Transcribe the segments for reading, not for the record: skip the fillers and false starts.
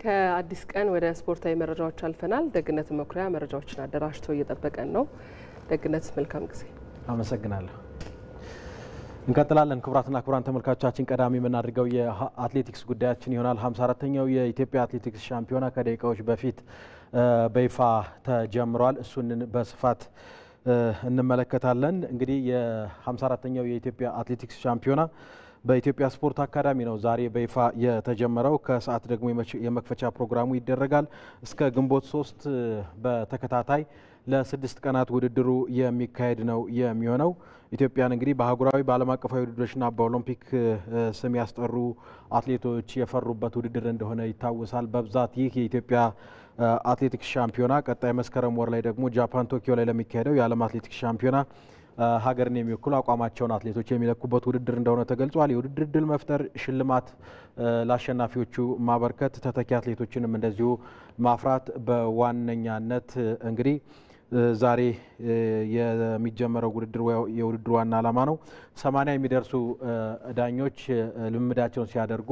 ከአዲስ ቀን ወደ ስፖርታዊ መረጃዎች አልፈናል። ደግነት መኩሪያ መረጃዎችን አደራጅቶ እየጠበቀን ነው። ደግነት መልካም ጊዜ። አመሰግናለሁ። እንቀጥላለን። ክቡራትና ክቡራን ተመልካቾቻችን ቀዳሚ የምናደርገው የአትሌቲክስ ጉዳያችን ይሆናል። 54ኛው የኢትዮጵያ አትሌቲክስ ሻምፒዮና ከደቂቃዎች በፊት በይፋ ተጀምሯል። እሱን በስፋት እንመለከታለን። እንግዲህ የ54ኛው የኢትዮጵያ አትሌቲክስ ሻምፒዮና በኢትዮጵያ ስፖርት አካዳሚ ነው ዛሬ በይፋ የተጀመረው። ከሰዓት ደግሞ የመክፈቻ ፕሮግራሙ ይደረጋል። እስከ ግንቦት 3 በተከታታይ ለ6 ቀናት ውድድሩ የሚካሄድ ነው የሚሆነው። ኢትዮጵያን እንግዲህ በአህጉራዊ በዓለም አቀፋዊ ውድድሮችና በኦሎምፒክ ስም ያስጠሩ አትሌቶች የፈሩበት ውድድር እንደሆነ ይታወሳል። በብዛት ይህ የኢትዮጵያ አትሌቲክስ ሻምፒዮና ቀጣይ መስከረም ወር ላይ ደግሞ ጃፓን ቶኪዮ ላይ ለሚካሄደው የዓለም አትሌቲክስ ሻምፒዮና ሀገርን የሚወክሉ አቋማቸውን አትሌቶች የሚለኩበት ውድድር እንደሆነ ተገልጿል። የውድድር ድል መፍጠር፣ ሽልማት ለአሸናፊዎቹ ማበርከት፣ ተተኪ አትሌቶችንም እንደዚሁ ማፍራት በዋነኛነት እንግዲህ ዛሬ የሚጀመረው ውድድር የውድድሩ ዋና ዓላማ ነው። 80 የሚደርሱ ዳኞች ልምምዳቸውን ሲያደርጉ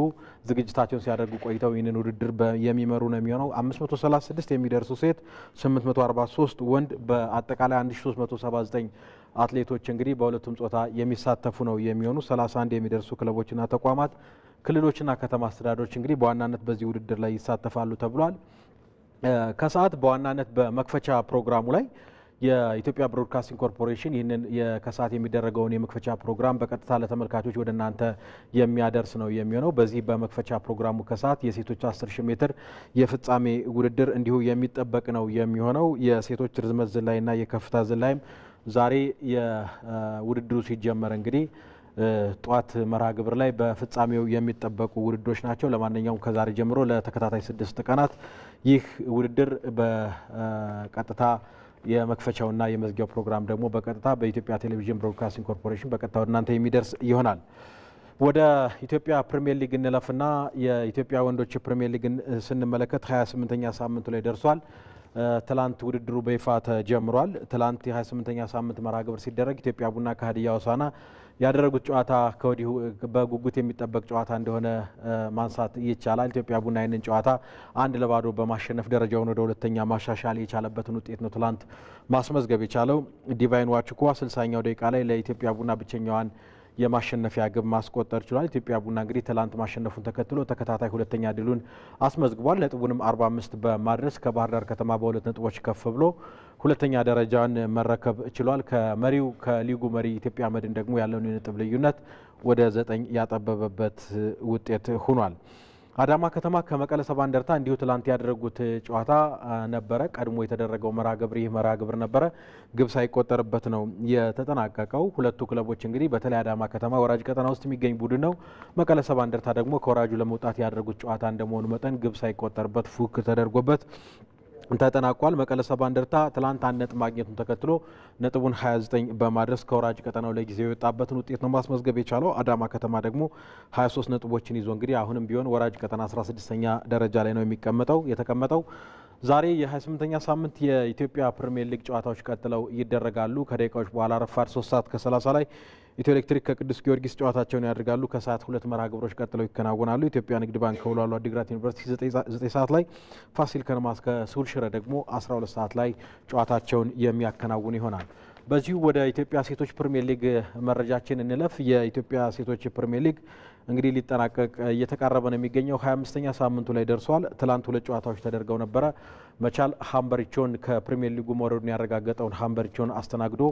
ዝግጅታቸውን ሲያደርጉ ቆይተው ይህንን ውድድር የሚመሩ ነው የሚሆነው። 536 የሚደርሱ ሴት፣ 843 ወንድ በአጠቃላይ 1379 አትሌቶች እንግዲህ በሁለቱም ጾታ የሚሳተፉ ነው የሚሆኑ። 31 የሚደርሱ ክለቦችና ተቋማት፣ ክልሎችና ከተማ አስተዳደሮች እንግዲህ በዋናነት በዚህ ውድድር ላይ ይሳተፋሉ ተብሏል። ከሰዓት በዋናነት በመክፈቻ ፕሮግራሙ ላይ የኢትዮጵያ ብሮድካስቲንግ ኮርፖሬሽን ይህንን ከሰዓት የሚደረገውን የመክፈቻ ፕሮግራም በቀጥታ ለተመልካቾች ወደ እናንተ የሚያደርስ ነው የሚሆነው። በዚህ በመክፈቻ ፕሮግራሙ ከሰዓት የሴቶች 10000 ሜትር የፍጻሜ ውድድር እንዲሁ የሚጠበቅ ነው የሚሆነው። የሴቶች ርዝመት ዝላይና የከፍታ ዝላይም ዛሬ የውድድሩ ሲጀመር እንግዲህ ጧት መርሃ ግብር ላይ በፍጻሜው የሚጠበቁ ውድድሮች ናቸው። ለማንኛውም ከዛሬ ጀምሮ ለተከታታይ 6 ቀናት ይህ ውድድር በቀጥታ የመክፈቻውና የመዝጊያው ፕሮግራም ደግሞ በቀጥታ በኢትዮጵያ ቴሌቪዥን ብሮድካስቲንግ ኮርፖሬሽን በቀጥታ ወደ እናንተ የሚደርስ ይሆናል። ወደ ኢትዮጵያ ፕሪሚየር ሊግ እንለፍና የኢትዮጵያ ወንዶች ፕሪሚየር ሊግን ስንመለከት 28ኛ ሳምንቱ ላይ ደርሷል። ትላንት ውድድሩ በይፋ ተጀምሯል። ትላንት የ28ኛ ሳምንት መርሃ ግብር ሲደረግ ኢትዮጵያ ቡና ከሀዲያ ሆሳዕና ያደረጉት ጨዋታ ከወዲሁ በጉጉት የሚጠበቅ ጨዋታ እንደሆነ ማንሳት ይቻላል። ኢትዮጵያ ቡና ይህንን ጨዋታ 1-0 በማሸነፍ ደረጃውን ወደ ሁለተኛ ማሻሻል የቻለበትን ውጤት ነው ትላንት ማስመዝገብ የቻለው። ዲቫይን ዋችኳ 60ኛው ደቂቃ ላይ ለኢትዮጵያ ቡና ብቸኛዋን የማሸነፊያ ግብ ማስቆጠር ችሏል። ኢትዮጵያ ቡና እንግዲህ ትላንት ማሸነፉን ተከትሎ ተከታታይ ሁለተኛ ድሉን አስመዝግቧል። ነጥቡንም 45 በማድረስ ከባህር ዳር ከተማ በ2 ነጥቦች ከፍ ብሎ ሁለተኛ ደረጃን መረከብ ችሏል። ከመሪው ከሊጉ መሪ ኢትዮጵያ መድን ደግሞ ያለውን የነጥብ ልዩነት ወደ 9 ያጠበበበት ውጤት ሆኗል። አዳማ ከተማ ከመቀለ ሰባ እንደርታ እንዲሁ ትላንት ያደረጉት ጨዋታ ነበረ። ቀድሞ የተደረገው መርሃ ግብር ነበረ። ግብ ሳይቆጠርበት ነው የተጠናቀቀው። ሁለቱ ክለቦች እንግዲህ በተለይ አዳማ ከተማ ወራጅ ቀጠና ውስጥ የሚገኝ ቡድን ነው። መቀለ ሰባ እንደርታ ደግሞ ከወራጁ ለመውጣት ያደረጉት ጨዋታ እንደመሆኑ መጠን ግብ ሳይቆጠርበት ፉክክር ተደርጎበት ተጠናቋል። መቀለ ሰባ እንደርታ ትላንት 1 ነጥብ ማግኘቱን ተከትሎ ነጥቡን 29 በማድረስ ከወራጅ ቀጠናው ለጊዜው የወጣበትን ውጤት ነው ማስመዝገብ የቻለው። አዳማ ከተማ ደግሞ 23 ነጥቦችን ይዞ እንግዲህ አሁንም ቢሆን ወራጅ ቀጠና 16ኛ ደረጃ ላይ ነው የተቀመጠው። ዛሬ የ28ኛ ሳምንት የኢትዮጵያ ፕሪሚየር ሊግ ጨዋታዎች ቀጥለው ይደረጋሉ። ከደቂቃዎች በኋላ ረፋድ 3 ሰዓት ከ30 ላይ ኢትዮ ኤሌክትሪክ ከቅዱስ ጊዮርጊስ ጨዋታቸውን ያደርጋሉ። ከሰዓት 2 መርሃ ግብሮች ቀጥለው ይከናወናሉ። ኢትዮጵያ ንግድ ባንክ ከወልዋሎ ዓዲግራት ዩኒቨርሲቲ 9 ሰዓት ላይ፣ ፋሲል ከነማ ከስሁል ሽረ ደግሞ 12 ሰዓት ላይ ጨዋታቸውን የሚያከናውኑ ይሆናል። በዚሁ ወደ ኢትዮጵያ ሴቶች ፕሪሚየር ሊግ መረጃችን እንለፍ። የኢትዮጵያ ሴቶች ፕሪሚየር ሊግ እንግዲህ ሊጠናቀቅ እየተቃረበ ነው የሚገኘው። 25ኛ ሳምንቱ ላይ ደርሷል። ትላንት 2 ጨዋታዎች ተደርገው ነበረ። መቻል ሀምበሪቾን ከፕሪሚየር ሊጉ መውረዱን ያረጋገጠውን ሀምበሪቾን አስተናግዶ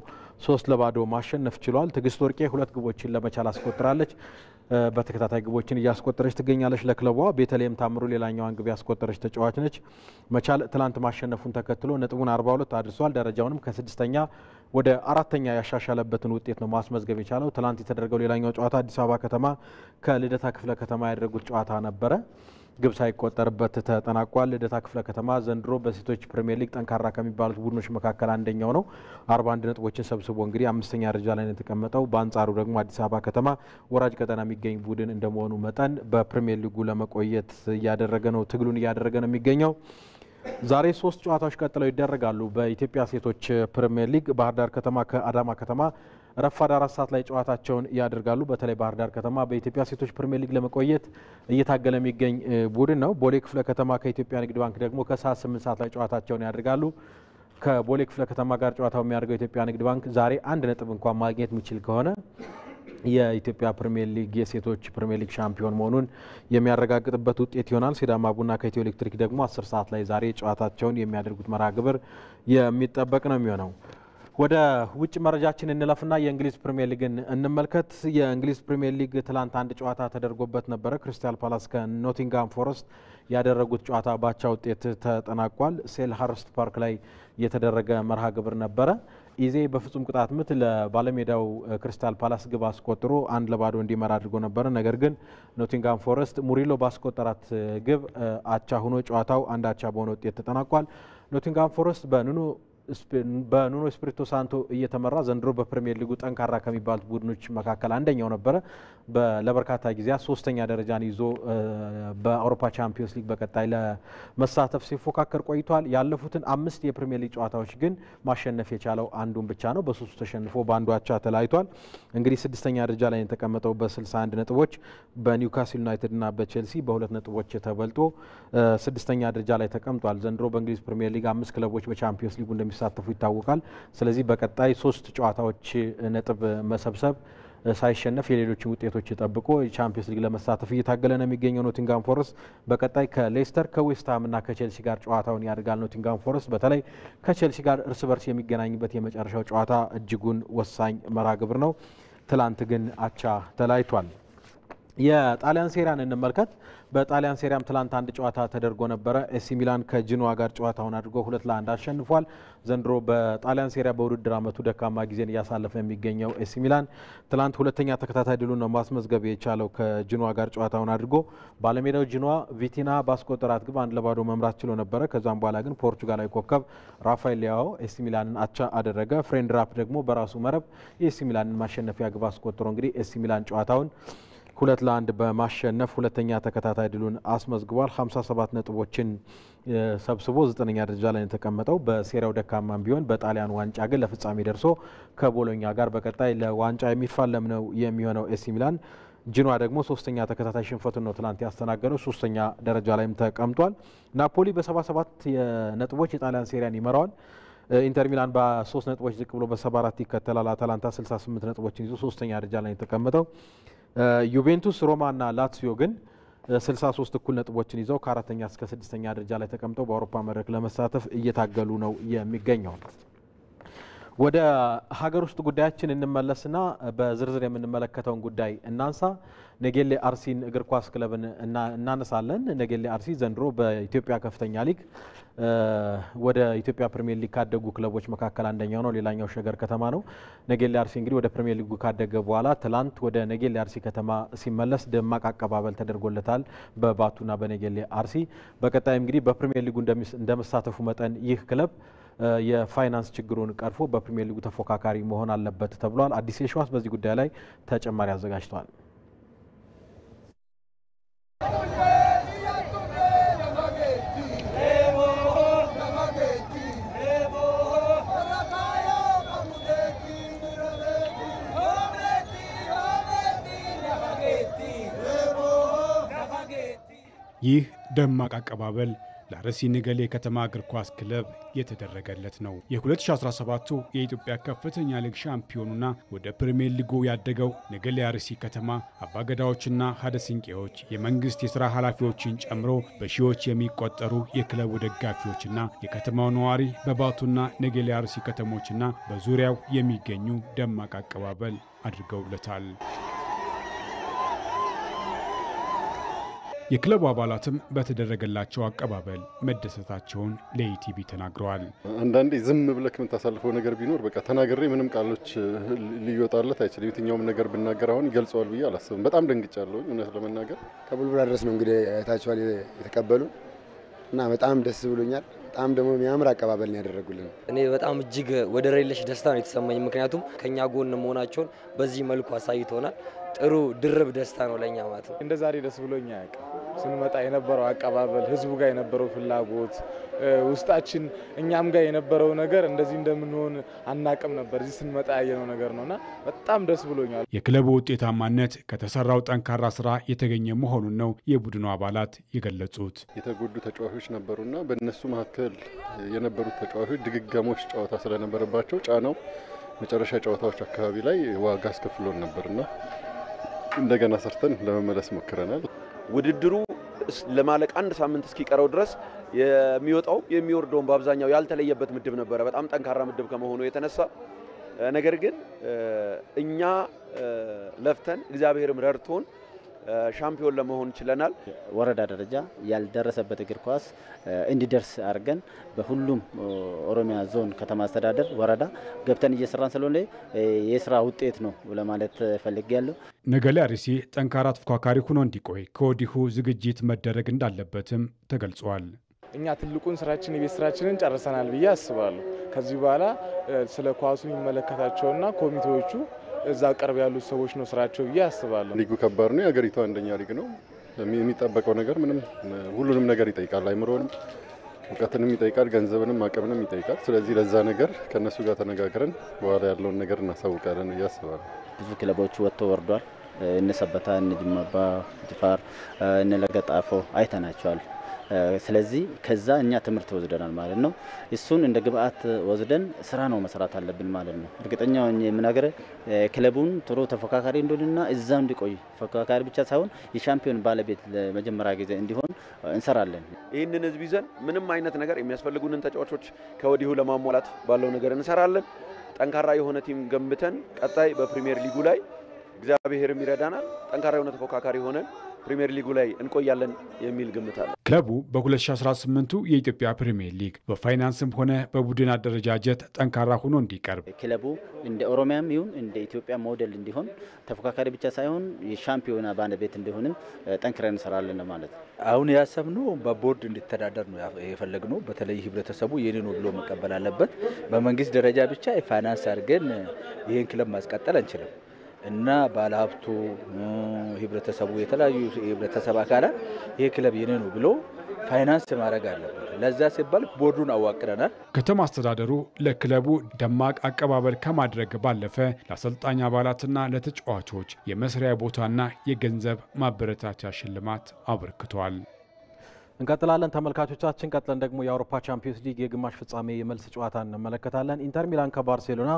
3-0 ማሸነፍ ችሏል። ትዕግስት ወርቄ 2 ግቦችን ለመቻል አስቆጥራለች። በተከታታይ ግቦችን እያስቆጠረች ትገኛለች ለክለቧ። ቤተልሔም ታምሩ ሌላኛዋን ግብ ያስቆጠረች ተጫዋች ነች። መቻል ትላንት ማሸነፉን ተከትሎ ነጥቡን 42 አድርሷል። ደረጃውንም ከ6ኛ ወደ 4ኛ ያሻሻለበትን ውጤት ነው ማስመዝገብ የቻለው። ትላንት የተደረገው ሌላኛው ጨዋታ አዲስ አበባ ከተማ ከልደታ ክፍለ ከተማ ያደረጉት ጨዋታ ነበረ። ግብ ሳይቆጠርበት ተጠናቋል። ልደታ ክፍለ ከተማ ዘንድሮ በሴቶች ፕሪሚየር ሊግ ጠንካራ ከሚባሉት ቡድኖች መካከል አንደኛው ነው። 41 ነጥቦችን ሰብስቦ እንግዲህ 5ኛ ደረጃ ላይ ነው የተቀመጠው። በአንጻሩ ደግሞ አዲስ አበባ ከተማ ወራጅ ቀጠና የሚገኝ ቡድን እንደመሆኑ መጠን በፕሪሚየር ሊጉ ለመቆየት ትግሉን እያደረገ ነው የሚገኘው። ዛሬ 3 ጨዋታዎች ቀጥለው ይደረጋሉ። በኢትዮጵያ ሴቶች ፕሪሚየር ሊግ ባህር ዳር ከተማ ከአዳማ ከተማ ረፋድ 4 ሰዓት ላይ ጨዋታቸውን ያደርጋሉ። በተለይ ባህር ዳር ከተማ በኢትዮጵያ ሴቶች ፕሪሚየር ሊግ ለመቆየት እየታገለ የሚገኝ ቡድን ነው። ቦሌ ክፍለ ከተማ ከኢትዮጵያ ንግድ ባንክ ደግሞ ከሰዓት 8 ሰዓት ላይ ጨዋታቸውን ያደርጋሉ። ከቦሌ ክፍለ ከተማ ጋር ጨዋታው የሚያደርገው ኢትዮጵያ ንግድ ባንክ ዛሬ 1 ነጥብ እንኳን ማግኘት የሚችል ከሆነ የኢትዮጵያ ፕሪሚየር ሊግ የሴቶች ፕሪሚየር ሊግ ሻምፒዮን መሆኑን የሚያረጋግጥበት ውጤት ይሆናል። ሲዳማ ቡና ከኢትዮ ኤሌክትሪክ ደግሞ 10 ሰዓት ላይ ዛሬ ጨዋታቸውን የሚያደርጉት መርሃ ግብር የሚጠበቅ ነው የሚሆነው። ወደ ውጭ መረጃችን እንለፍና የእንግሊዝ ፕሪሚየር ሊግን እንመልከት። የእንግሊዝ ፕሪሚየር ሊግ ትላንት አንድ ጨዋታ ተደርጎበት ነበረ። ክሪስታል ፓላስ ከኖቲንጋም ፎረስት ያደረጉት ጨዋታ ባቻ ውጤት ተጠናቋል። ሴልሃርስት ፓርክ ላይ የተደረገ መርሃ ግብር ነበረ። ኢዜ በፍጹም ቅጣት ምት ለባለሜዳው ክሪስታል ፓላስ ግብ አስቆጥሮ 1-0 እንዲመራ አድርጎ ነበረ። ነገር ግን ኖቲንጋም ፎረስት ሙሪሎ ባስቆጠራት ግብ አቻ ሆኖ ጨዋታው 1-1 በሆነ ውጤት ተጠናቋል። ኖቲንጋም ፎረስት በኑኖ ኤስፒሪቶ ሳንቶ እየተመራ ዘንድሮ በፕሪሚየር ሊጉ ጠንካራ ከሚባሉት ቡድኖች መካከል አንደኛው ነበረ። ለበርካታ ጊዜያት 3ኛ ደረጃን ይዞ በአውሮፓ ቻምፒዮንስ ሊግ በቀጣይ ለመሳተፍ ሲፎካከር ቆይቷል። ያለፉትን 5 የፕሪሚየር ሊግ ጨዋታዎች ግን ማሸነፍ የቻለው አንዱን ብቻ ነው። በ3 ተሸንፎ በአንዱ አቻ ተለያይቷል። እንግዲህ 6ኛ ደረጃ ላይ የተቀመጠው በ61 ነጥቦች በኒውካስል ዩናይትድ እና በቼልሲ በ2 ነጥቦች ተበልጦ 6ኛ ደረጃ ላይ ተቀምጧል። ዘንድሮ በእንግሊዝ ፕሪሚየር ሊግ 5 ክለቦች በቻምፒዮንስ ሊጉ እንደሚሳተፉ ይታወቃል። ስለዚህ በቀጣይ 3 ጨዋታዎች ነጥብ መሰብሰብ ሳይሸነፍ የሌሎችን ውጤቶች ጠብቆ ቻምፒዮንስ ሊግ ለመሳተፍ እየታገለ ነው የሚገኘው ኖቲንጋም ፎረስት በቀጣይ ከሌስተር ከዌስትሃም እና ከቼልሲ ጋር ጨዋታውን ያደርጋል። ኖቲንጋም ፎረስት በተለይ ከቼልሲ ጋር እርስ በርስ የሚገናኝበት የመጨረሻው ጨዋታ እጅጉን ወሳኝ መርሃ ግብር ነው። ትላንት ግን አቻ ተለያይቷል። የጣሊያን ሴሪያን እንመልከት። በጣሊያን ሴሪያም ትላንት አንድ ጨዋታ ተደርጎ ነበረ። ኤሲ ሚላን ከጂኖዋ ጋር ጨዋታውን አድርጎ 2-1 አሸንፏል። ዘንድሮ በጣሊያን ሴሪያ በውድድር ዓመቱ ደካማ ጊዜን እያሳለፈ የሚገኘው ኤሲ ሚላን ትላንት 2ኛ ተከታታይ ድሉን ነው ማስመዝገብ የቻለው ከጂኖዋ ጋር ጨዋታውን አድርጎ። ባለሜዳው ጂኖዋ ቪቲና ባስቆጠራት ግብ 1-0 መምራት ችሎ ነበረ። ከዛም በኋላ ግን ፖርቹጋላዊ ኮከብ ራፋኤል ሊያኦ ኤሲ ሚላንን አቻ አደረገ። ፍሬንድራፕ ደግሞ በራሱ መረብ የኤሲ ሚላንን ማሸነፊያ ግብ አስቆጥሮ እንግዲህ ኤሲ ሚላን ጨዋታውን 2-1 በማሸነፍ 2ኛ ተከታታይ ድሉን አስመዝግቧል። 57 ነጥቦችን ሰብስቦ 9ኛ ደረጃ ላይ የተቀመጠው በሴሪያው ደካማም ቢሆን በጣሊያን ዋንጫ ግን ለፍጻሜ ደርሶ ከቦሎኛ ጋር በቀጣይ ለዋንጫ የሚፋለም ነው የሚሆነው ኤሲ ሚላን። ጂኖዋ ደግሞ 3ኛ ተከታታይ ሽንፈቱን ነው ትላንት ያስተናገደው። 3ኛ ደረጃ ላይም ተቀምጧል። ናፖሊ በ77 ነጥቦች የጣሊያን ሴሪያን ይመራዋል። ኢንተር ሚላን በ3 ነጥቦች ዝቅ ብሎ በ74 ይከተላል። አታላንታ 68 ነጥቦችን ይዞ 3ኛ ደረጃ ላይ የተቀመጠው። ዩቬንቱስ፣ ሮማ እና ላትሲዮ ግን 63 እኩል ነጥቦችን ይዘው ከ4ኛ እስከ 6ኛ ደረጃ ላይ ተቀምጠው በአውሮፓ መድረክ ለመሳተፍ እየታገሉ ነው የሚገኘው። ወደ ሀገር ውስጥ ጉዳያችን እንመለስና በዝርዝር የምንመለከተውን ጉዳይ እናንሳ። ነጌሌ አርሲን እግር ኳስ ክለብን እናነሳለን። ነጌሌ አርሲ ዘንድሮ በኢትዮጵያ ከፍተኛ ሊግ ወደ ኢትዮጵያ ፕሪሚየር ሊግ ካደጉ ክለቦች መካከል አንደኛው ነው። ሌላኛው ሸገር ከተማ ነው። ነጌሌ አርሲ እንግዲህ ወደ ፕሪሚየር ሊጉ ካደገ በኋላ ትላንት ወደ ነጌሌ አርሲ ከተማ ሲመለስ ደማቅ አቀባበል ተደርጎለታል በባቱና በነጌሌ አርሲ። በቀጣይ እንግዲህ በፕሪሚየር ሊጉ እንደመሳተፉ መጠን ይህ ክለብ የፋይናንስ ችግሩን ቀርፎ በፕሪሚየር ሊጉ ተፎካካሪ መሆን አለበት ተብሏል። አዲስ የሸዋስ በዚህ ጉዳይ ላይ ተጨማሪ አዘጋጅቷል። ይህ ደማቅ አቀባበል ለአርሲ ነገሌ ከተማ እግር ኳስ ክለብ የተደረገለት ነው። የ2017 የኢትዮጵያ ከፍተኛ ሊግ ሻምፒዮኑና ወደ ፕሪሚየር ሊጉ ያደገው ነገሌ አርሲ ከተማ አባገዳዎችና ሀደሲንቄዎች የመንግስት የሥራ ኃላፊዎችን ጨምሮ በሺዎች የሚቆጠሩ የክለቡ ደጋፊዎችና የከተማው ነዋሪ በባቱና ነገሌ አርሲ ከተሞችና በዙሪያው የሚገኙ ደማቅ አቀባበል አድርገውለታል። የክለቡ አባላትም በተደረገላቸው አቀባበል መደሰታቸውን ለኢቲቪ ተናግረዋል። አንዳንዴ ዝም ብለህ የምታሳልፈው ነገር ቢኖር በቃ ተናግሬ ምንም ቃሎች ሊወጣለት አይችልም። የትኛውም ነገር ብናገር አሁን ይገልጸዋል ብዬ አላስብም። በጣም ደንግጫለሁ እውነት ለመናገር። ከቡልቡላ ድረስ ነው እንግዲህ ታችኋል የተቀበሉ እና በጣም ደስ ብሎኛል። በጣም ደግሞ የሚያምር አቀባበል ነው ያደረጉልን። እኔ በጣም እጅግ ወደር የለሽ ደስታ ነው የተሰማኝ። ምክንያቱም ከኛ ጎን መሆናቸውን በዚህ መልኩ አሳይተውናል። ጥሩ ድርብ ደስታ ነው ለኛ ማለት ነው። እንደ ዛሬ ደስ ብሎኛ ያውቅ ስንመጣ የነበረው አቀባበል ህዝቡ ጋር የነበረው ፍላጎት ውስጣችን እኛም ጋር የነበረው ነገር እንደዚህ እንደምንሆን አናቅም ነበር። እዚህ ስንመጣ ያየነው ነገር ነውና በጣም ደስ ብሎኛል። የክለቡ ውጤታማነት ከተሰራው ጠንካራ ስራ የተገኘ መሆኑን ነው የቡድኑ አባላት የገለጹት። የተጎዱ ተጫዋቾች ነበሩና በእነሱ መካከል የነበሩት ተጫዋቾች ድግግሞሽ ጨዋታ ስለነበረባቸው ጫናው መጨረሻ ጨዋታዎች አካባቢ ላይ ዋጋ አስከፍሎን ነበርና እንደገና ሰርተን ለመመለስ ሞክረናል። ውድድሩ ለማለቅ አንድ ሳምንት እስኪቀረው ድረስ የሚወጣው የሚወርደው በአብዛኛው ያልተለየበት ምድብ ነበር። በጣም ጠንካራ ምድብ ከመሆኑ የተነሳ ነገር ግን እኛ ለፍተን እግዚአብሔርም ረድቶን ሻምፒዮን ለመሆን ችለናል። ወረዳ ደረጃ ያልደረሰበት እግር ኳስ እንዲደርስ አድርገን በሁሉም ኦሮሚያ ዞን ከተማ አስተዳደር ወረዳ ገብተን እየሰራን ስለሆነ የስራ ውጤት ነው ለማለት ፈልጌያለሁ። ነገሌ አርሲ ጠንካራ ተፎካካሪ ሆኖ እንዲቆይ ከወዲሁ ዝግጅት መደረግ እንዳለበትም ተገልጿል። እኛ ትልቁን ስራችን የቤት ስራችንን ጨርሰናል ብዬ አስባለሁ። ከዚህ በኋላ ስለ ኳሱ የሚመለከታቸውና ኮሚቴዎቹ እዛ ቅርብ ያሉት ሰዎች ነው ስራቸው ብዬ አስባለሁ። ሊጉ ከባድ ነው። የሀገሪቱ አንደኛ ሊግ ነው። የሚጠበቀው ነገር ሁሉንም ነገር ይጠይቃል። አይምሮንም እውቀትንም ይጠይቃል፣ ገንዘብንም አቅምንም ይጠይቃል። ስለዚህ ለዛ ነገር ከነሱ ጋር ተነጋግረን በኋላ ያለውን ነገር እናሳውቃለን ብዬ አስባለሁ። ብዙ ክለቦች ወጥተው ወርዷል። እነ ሰበታ፣ እነ ጅማ አባ ጅፋር፣ እነ ለገጣፎ አይተናቸዋል። ስለዚህ ከዛ እኛ ትምህርት ወስደናል ማለት ነው። እሱን እንደ ግብአት ወስደን ስራ ነው መስራት አለብን ማለት ነው። እርግጠኛው የምናገር ክለቡን ጥሩ ተፎካካሪ እንደሆነና እዛው እንዲቆይ ተፎካካሪ ብቻ ሳይሆን የሻምፒዮን ባለቤት ለመጀመሪያ ጊዜ እንዲሆን እንሰራለን። ይህንን ህዝብ ይዘን ምንም አይነት ነገር የሚያስፈልጉንን ተጫዋቾች ከወዲሁ ለማሟላት ባለው ነገር እንሰራለን። ጠንካራ የሆነ ቲም ገንብተን ቀጣይ በፕሪሚየር ሊጉ ላይ እግዚአብሔርም ይረዳናል። ጠንካራ የሆነ ተፎካካሪ ሆነን ፕሪሚየር ሊጉ ላይ እንቆያለን የሚል ግምት አለ። ክለቡ በ2018 የኢትዮጵያ ፕሪሚየር ሊግ በፋይናንስም ሆነ በቡድን አደረጃጀት ጠንካራ ሆኖ እንዲቀርብ ክለቡ እንደ ኦሮሚያም ይሁን እንደ ኢትዮጵያ ሞዴል እንዲሆን ተፎካካሪ ብቻ ሳይሆን የሻምፒዮና ባለቤት እንዲሆንም ጠንክረን እንሰራለን ማለት ነው። አሁን ያሰብነው በቦርድ እንዲተዳደር ነው የፈለግነው። በተለይ ህብረተሰቡ ይህንን ብሎ መቀበል አለበት። በመንግስት ደረጃ ብቻ ፋይናንስ አድርገን ይህን ክለብ ማስቀጠል አንችልም እና ባለሀብቱ ህብረተሰቡ የተለያዩ ህብረተሰብ አካላት ይሄ ክለብ የኔ ነው ብሎ ፋይናንስ ማድረግ አለበት። ለዛ ሲባል ቦርዱን አዋቅረናል። ከተማ አስተዳደሩ ለክለቡ ደማቅ አቀባበል ከማድረግ ባለፈ ለአሰልጣኝ አባላትና ለተጫዋቾች የመስሪያ ቦታና የገንዘብ ማበረታቻ ሽልማት አበርክቷል። እንቀጥላለን ተመልካቾቻችን። ቀጥለን ደግሞ የአውሮፓ ቻምፒዮንስ ሊግ የግማሽ ፍጻሜ የመልስ ጨዋታ እንመለከታለን። ኢንተር ሚላን ከባርሴሎና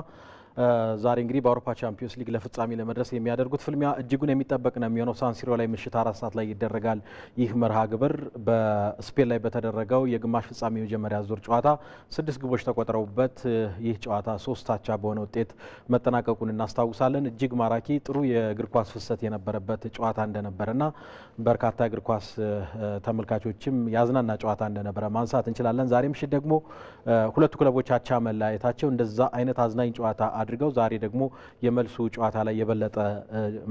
ዛሬ እንግዲህ በአውሮፓ ቻምፒዮንስ ሊግ ለፍጻሜ ለመድረስ የሚያደርጉት ፍልሚያ እጅጉን የሚጠበቅ ነው የሚሆነው። ሳንሲሮ ላይ ምሽት 4 ሰዓት ላይ ይደረጋል። ይህ መርሃ ግብር በስፔን ላይ በተደረገው የግማሽ ፍጻሜ የመጀመሪያ ዙር ጨዋታ 6 ግቦች ተቆጥረውበት ይህ ጨዋታ 3 አቻ በሆነ ውጤት መጠናቀቁን እናስታውሳለን። እጅግ ማራኪ ጥሩ የእግር ኳስ ፍሰት የነበረበት ጨዋታ እንደነበረና በርካታ እግር ኳስ ተመልካቾችም ያዝናና ጨዋታ እንደነበረ ማንሳት እንችላለን። ዛሬ ምሽት ደግሞ ሁለቱ ክለቦች አቻ መለያየታቸው እንደዛ አይነት አዝናኝ ጨዋታ አድርገው ዛሬ ደግሞ የመልሱ ጨዋታ ላይ የበለጠ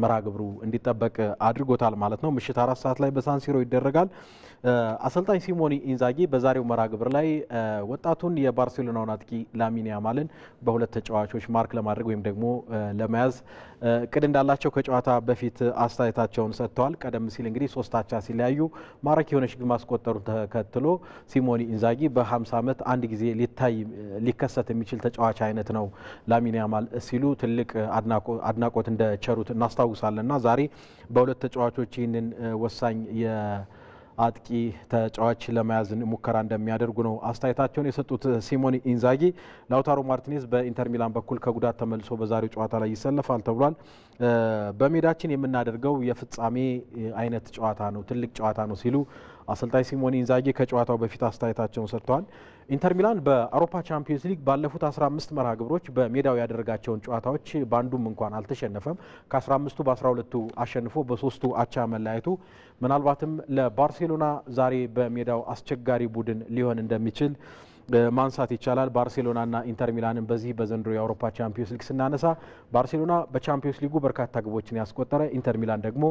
መርሃ ግብሩ እንዲጠበቅ አድርጎታል ማለት ነው። ምሽት 4 ሰዓት ላይ በሳንሲሮ ይደረጋል። አሰልጣኝ ሲሞኒ ኢንዛጊ በዛሬው መርሃ ግብር ላይ ወጣቱን የባርሴሎናውን አጥቂ ላሚን ያማልን በሁለት ተጫዋቾች ማርክ ለማድረግ ወይም ደግሞ ለመያዝ እቅድ እንዳላቸው ከጨዋታ በፊት አስተያየታቸውን ሰጥተዋል። ቀደም ሲል እንግዲህ 3 አቻ ሲለያዩ ማራኪ የሆነች ግብ ማስቆጠሩን ተከትሎ ሲሞኒ ኢንዛጊ በ50 ዓመት አንድ ጊዜ ሊከሰት የሚችል ተጫዋች አይነት ነው ላሚን ያማል ሲሉ ትልቅ አድናቆት እንደቸሩት እናስታውሳለንና ዛሬ በሁለት ተጫዋቾች ይህንን ወሳኝ አጥቂ ተጫዋች ለመያዝ ሙከራ እንደሚያደርጉ ነው አስተያየታቸውን የሰጡት ሲሞኒ ኢንዛጊ። ላውታሮ ማርቲኔዝ በኢንተር ሚላን በኩል ከጉዳት ተመልሶ በዛሬው ጨዋታ ላይ ይሰለፋል ተብሏል። በሜዳችን የምናደርገው የፍጻሜ አይነት ጨዋታ ነው፣ ትልቅ ጨዋታ ነው ሲሉ አሰልጣኝ ሲሞኒ ኢንዛጊ ከጨዋታው በፊት አስተያየታቸውን ሰጥተዋል። ኢንተር ሚላን በአውሮፓ ቻምፒዮንስ ሊግ ባለፉት 15 መርሃ ግብሮች በሜዳው ያደረጋቸውን ጨዋታዎች በአንዱም እንኳን አልተሸነፈም። ከ15ቱ በ12ቱ አሸንፎ በ3ቱ አቻ መለያየቱ ምናልባትም ለባርሴሎና ዛሬ በሜዳው አስቸጋሪ ቡድን ሊሆን እንደሚችል ማንሳት ይቻላል። ባርሴሎናና ኢንተር ሚላንን በዚህ በዘንድሮ የአውሮፓ ቻምፒዮንስ ሊግ ስናነሳ ባርሴሎና በቻምፒዮንስ ሊጉ በርካታ ግቦችን ያስቆጠረ፣ ኢንተር ሚላን ደግሞ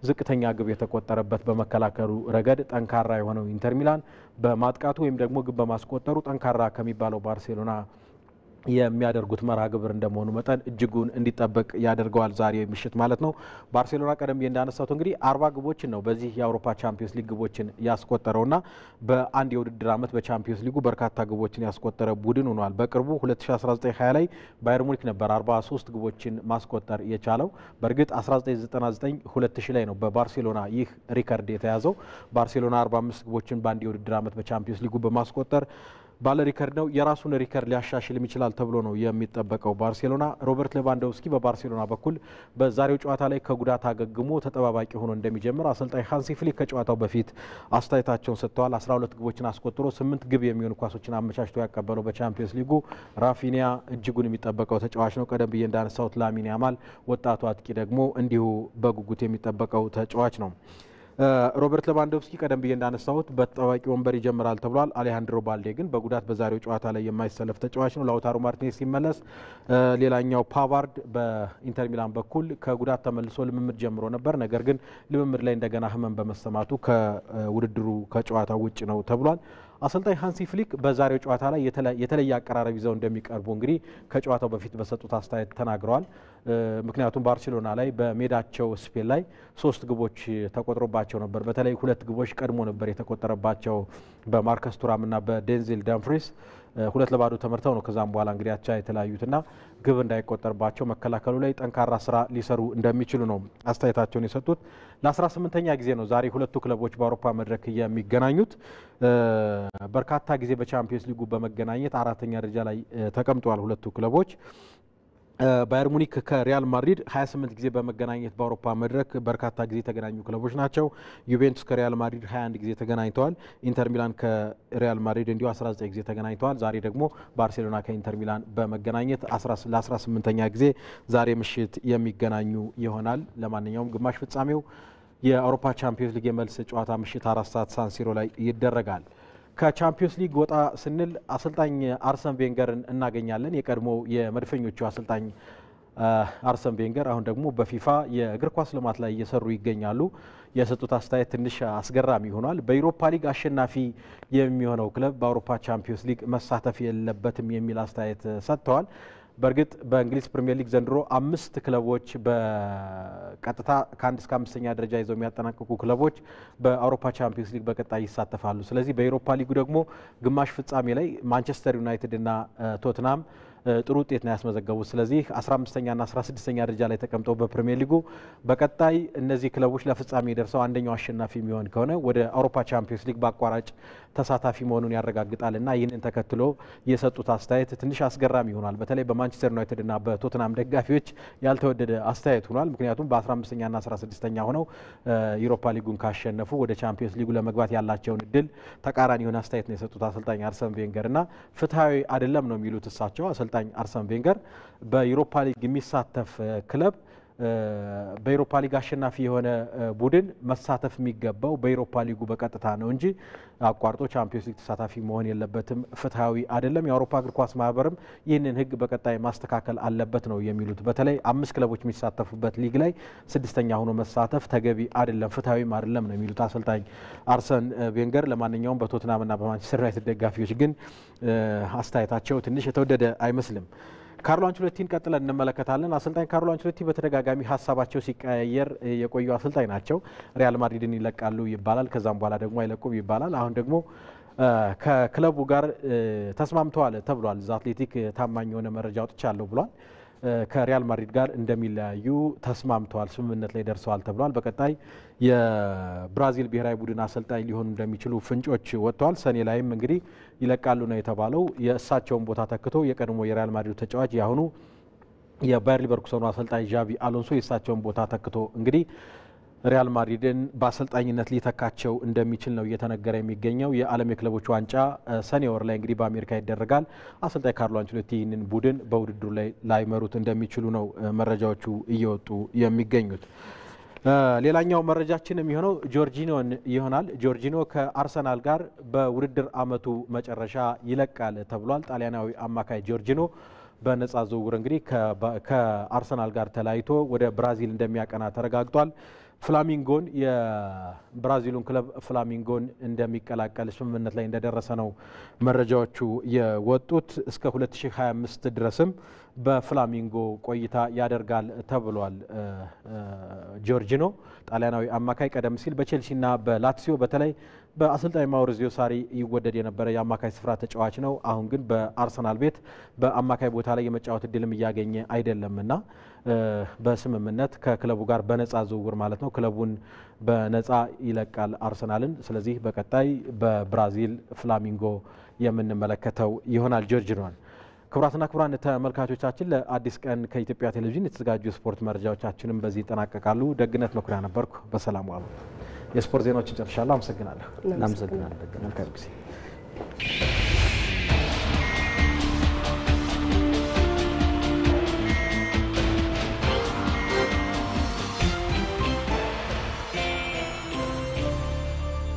ዝቅተኛ ግብ የተቆጠረበት በመከላከሉ ረገድ ጠንካራ የሆነው ኢንተር ሚላን በማጥቃቱ ወይም ደግሞ ግብ በማስቆጠሩ ጠንካራ ከሚባለው ባርሴሎና የሚያደርጉት መርሃ ግብር እንደመሆኑ መጠን እጅጉን እንዲጠበቅ ያደርገዋል ዛሬ ምሽት ማለት ነው። ባርሴሎና ቀደም እንዳነሳው እንግዲህ 40 ግቦችን ነው በዚህ የአውሮፓ ቻምፒየንስ ሊግ ግቦችን ያስቆጠረውና በአንድ የውድድር ዓመት በቻምፒየንስ ሊጉ በርካታ ግቦችን ያስቆጠረ ቡድን ሆኗል። በቅርቡ 2019-20 ላይ ባየር ሙኒክ ነበር 43 ግቦችን ማስቆጠር የቻለው። በእርግጥ 1999-2000 ላይ ነው በባርሴሎና ይህ ሪከርድ የተያዘው። ባርሴሎና 45 ግቦችን በአንድ የውድድር ዓመት በቻምፒየንስ ሊጉ በማስቆጠር ባለ ሪከርድ ነው። የራሱን ሪከርድ ሊያሻሽልም ይችላል ተብሎ ነው የሚጠበቀው ባርሴሎና። ሮበርት ሌቫንዶቭስኪ በባርሴሎና በኩል በዛሬው ጨዋታ ላይ ከጉዳት አገግሞ ተጠባባቂ ሆኖ እንደሚጀምር አሰልጣኝ ሃንሲ ፍሊክ ከጨዋታው በፊት አስተያየታቸውን ሰጥተዋል። 12 ግቦችን አስቆጥሮ 8 ግብ የሚሆኑ ኳሶችን አመቻችቶ ያቀበለው በቻምፒየንስ ሊጉ ራፊኒያ እጅጉን የሚጠበቀው ተጫዋች ነው። ቀደም ብዬ እንዳነሳሁት ላሚን ያማል ወጣቱ አጥቂ ደግሞ እንዲሁ በጉጉት የሚጠበቀው ተጫዋች ነው። ሮበርት ሌቫንዶቭስኪ ቀደም ብዬ እንዳነሳሁት በተጠባባቂ ወንበር ይጀምራል ተብሏል። አሌሃንድሮ ባልዴ ግን በጉዳት በዛሬው ጨዋታ ላይ የማይሰለፍ ተጫዋች ነው። ላውታሮ ማርቲኔዝ ሲመለስ፣ ሌላኛው ፓቫርድ በኢንተር ሚላን በኩል ከጉዳት ተመልሶ ልምምድ ጀምሮ ነበር። ነገር ግን ልምምድ ላይ እንደገና ህመም በመሰማቱ ከውድድሩ ከጨዋታው ውጭ ነው ተብሏል። አሰልጣኝ ሃንሲ ፍሊክ በዛሬው ጨዋታ ላይ የተለየ አቀራረብ ይዘው እንደሚቀርቡ እንግዲህ ከጨዋታው በፊት በሰጡት አስተያየት ተናግረዋል። ምክንያቱም ባርሴሎና ላይ በሜዳቸው ስፔን ላይ 3 ግቦች ተቆጥሮባቸው ነበር። በተለይ 2 ግቦች ቀድሞ ነበር የተቆጠረባቸው በማርከስ ቱራምና በዴንዚል ዳምፍሪስ 2-0 ተመርተው ነው ከዛም በኋላ እንግዲህ አቻ የተለያዩትና ግብ እንዳይቆጠርባቸው መከላከሉ ላይ ጠንካራ ስራ ሊሰሩ እንደሚችሉ ነው አስተያየታቸውን የሰጡት። ለ18ኛ ጊዜ ነው ዛሬ ሁለቱ ክለቦች በአውሮፓ መድረክ የሚገናኙት። በርካታ ጊዜ በቻምፒየንስ ሊጉ በመገናኘት 4ኛ ደረጃ ላይ ተቀምጠዋል ሁለቱ ክለቦች። ባየር ሙኒክ ከሪያል ማድሪድ 28 ጊዜ በመገናኘት በአውሮፓ መድረክ በርካታ ጊዜ የተገናኙ ክለቦች ናቸው። ዩቬንቱስ ከሪያል ማድሪድ 21 ጊዜ ተገናኝተዋል። ኢንተር ሚላን ከሪያል ማድሪድ እንዲሁ 19 ጊዜ ተገናኝተዋል። ዛሬ ደግሞ ባርሴሎና ከኢንተር ሚላን በመገናኘት ለ18ኛ ጊዜ ዛሬ ምሽት የሚገናኙ ይሆናል። ለማንኛውም ግማሽ ፍጻሜው የአውሮፓ ቻምፒየንስ ሊግ የመልስ ጨዋታ ምሽት 4 ሰዓት ሳንሲሮ ላይ ይደረጋል። ከቻምፒየንስ ሊግ ወጣ ስንል አሰልጣኝ አርሰን ቬንገርን እናገኛለን። የቀድሞ የመድፈኞቹ አሰልጣኝ አርሰን ቬንገር አሁን ደግሞ በፊፋ የእግር ኳስ ልማት ላይ እየሰሩ ይገኛሉ። የሰጡት አስተያየት ትንሽ አስገራሚ ሆኗል። በዩሮፓ ሊግ አሸናፊ የሚሆነው ክለብ በአውሮፓ ቻምፒየንስ ሊግ መሳተፍ የለበትም የሚል አስተያየት ሰጥተዋል። በእርግጥ በእንግሊዝ ፕሪሚየር ሊግ ዘንድሮ 5 ክለቦች በቀጥታ ከ1 እስከ 5ኛ ደረጃ ይዘው የሚያጠናቅቁ ክለቦች በአውሮፓ ቻምፒየንስ ሊግ በቀጣይ ይሳተፋሉ። ስለዚህ በዩሮፓ ሊጉ ደግሞ ግማሽ ፍጻሜ ላይ ማንቸስተር ዩናይትድ እና ቶትናም ጥሩ ውጤት ነው ያስመዘገቡት። ስለዚህ 15ኛና 16ኛ ደረጃ ላይ ተቀምጠው በፕሪሚየር ሊጉ በቀጣይ እነዚህ ክለቦች ለፍጻሜ ደርሰው አንደኛው አሸናፊ የሚሆን ከሆነ ወደ አውሮፓ ቻምፒየንስ ሊግ በአቋራጭ ተሳታፊ መሆኑን ያረጋግጣልና ይህንን ተከትሎ የሰጡት አስተያየት ትንሽ አስገራሚ ይሆናል። በተለይ በማንቸስተር ዩናይትድ እና በቶትናም ደጋፊዎች ያልተወደደ አስተያየት ሆኗል። ምክንያቱም በ15ኛና 16ኛ ሆነው ዩሮፓ ሊጉን ካሸነፉ ወደ ቻምፒየንስ ሊጉ ለመግባት ያላቸውን እድል ተቃራኒ የሆነ አስተያየት ነው የሰጡት አሰልጣኝ አርሰን ቬንገርና ፍትሐዊ አይደለም ነው የሚሉት እሳቸው። አሰልጣኝ አርሰን ቬንገር በዩሮፓ ሊግ የሚሳተፍ ክለብ በዩሮፓ ሊግ አሸናፊ የሆነ ቡድን መሳተፍ የሚገባው በዩሮፓ ሊጉ በቀጥታ ነው እንጂ አቋርጦ ቻምፒየንስ ሊግ ተሳታፊ መሆን የለበትም፣ ፍትሐዊ አይደለም። የአውሮፓ እግር ኳስ ማህበርም ይህንን ሕግ በቀጣይ ማስተካከል አለበት ነው የሚሉት። በተለይ 5 ክለቦች የሚሳተፉበት ሊግ ላይ 6ኛ ሆኖ መሳተፍ ተገቢ አይደለም፣ ፍትሐዊም አይደለም ነው የሚሉት አሰልጣኝ አርሰን ቬንገር። ለማንኛውም በቶትናምና በማንቸስተር ዩናይትድ ደጋፊዎች ግን አስተያየታቸው ትንሽ የተወደደ አይመስልም። ካርሎ አንቸሎቲን ቀጥለን እንመለከታለን። አሰልጣኝ ካርሎ አንቸሎቲ በተደጋጋሚ ሀሳባቸው ሲቀያየር የቆዩ አሰልጣኝ ናቸው። ሪያል ማድሪድን ይለቃሉ ይባላል፣ ከዛም በኋላ ደግሞ አይለቁም ይባላል። አሁን ደግሞ ከክለቡ ጋር ተስማምተዋል ተብሏል። አትሌቲክ ታማኝ የሆነ መረጃ አውጥቻለሁ ብሏል። ከሪያል ማድሪድ ጋር እንደሚለያዩ ተስማምተዋል፣ ስምምነት ላይ ደርሰዋል ተብሏል። በቀጣይ የብራዚል ብሔራዊ ቡድን አሰልጣኝ ሊሆኑ እንደሚችሉ ፍንጮች ወጥተዋል። ሰኔ ላይም እንግዲህ ይለቃሉ ነው የተባለው። የእሳቸውን ቦታ ተክቶ የቀድሞ የሪያል ማድሪድ ተጫዋች የአሁኑ የባየር ሊቨርኩሰኑ አሰልጣኝ ዣቪ አሎንሶ የእሳቸውን ቦታ ተክቶ እንግዲህ ሪያል ማድሪድን በአሰልጣኝነት ሊተካቸው እንደሚችል ነው እየተነገረ የሚገኘው። የዓለም የክለቦች ዋንጫ ሰኔ ወር ላይ እንግዲህ በአሜሪካ ይደረጋል። አሰልጣኝ ካርሎ አንቸሎቲ ይህንን ቡድን በውድድሩ ላይ ላይመሩት እንደሚችሉ ነው መረጃዎቹ እየወጡ የሚገኙት። ሌላኛው መረጃችን የሚሆነው ጆርጂኖን ይሆናል። ጆርጂኖ ከአርሰናል ጋር በውድድር ዓመቱ መጨረሻ ይለቃል ተብሏል። ጣሊያናዊ አማካይ ጆርጂኖ በነጻ ዝውውር እንግዲህ ከአርሰናል ጋር ተለያይቶ ወደ ብራዚል እንደሚያቀና ተረጋግጧል። ፍላሚንጎን የብራዚሉን ክለብ ፍላሚንጎን እንደሚቀላቀል ስምምነት ላይ እንደደረሰ ነው መረጃዎቹ የወጡት። እስከ 2025 ድረስም በፍላሚንጎ ቆይታ ያደርጋል ተብሏል። ጆርጂኖ ጣሊያናዊ አማካይ ቀደም ሲል በቼልሲና በላትሲዮ በተለይ በአሰልጣኝ ማውሪዚዮ ሳሪ ይወደድ የነበረ የአማካይ ስፍራ ተጫዋች ነው። አሁን ግን በአርሰናል ቤት በአማካይ ቦታ ላይ የመጫወት እድልም እያገኘ አይደለምና በስምምነት ከክለቡ ጋር በነፃ ዝውውር ማለት ነው ክለቡን በነፃ ይለቃል አርሰናልን። ስለዚህ በቀጣይ በብራዚል ፍላሚንጎ የምንመለከተው ይሆናል ጆርጂኖን። ክቡራትና ክቡራን ተመልካቾቻችን ለአዲስ ቀን ከኢትዮጵያ ቴሌቪዥን የተዘጋጁ የስፖርት መረጃዎቻችንም በዚህ ይጠናቀቃሉ። ደግነት መኩሪያ ነበርኩ። በሰላም ዋሉ። የስፖርት ዜናዎችን ጨርሻለሁ። አመሰግናለሁ። እናመሰግናለን። መልካም ጊዜ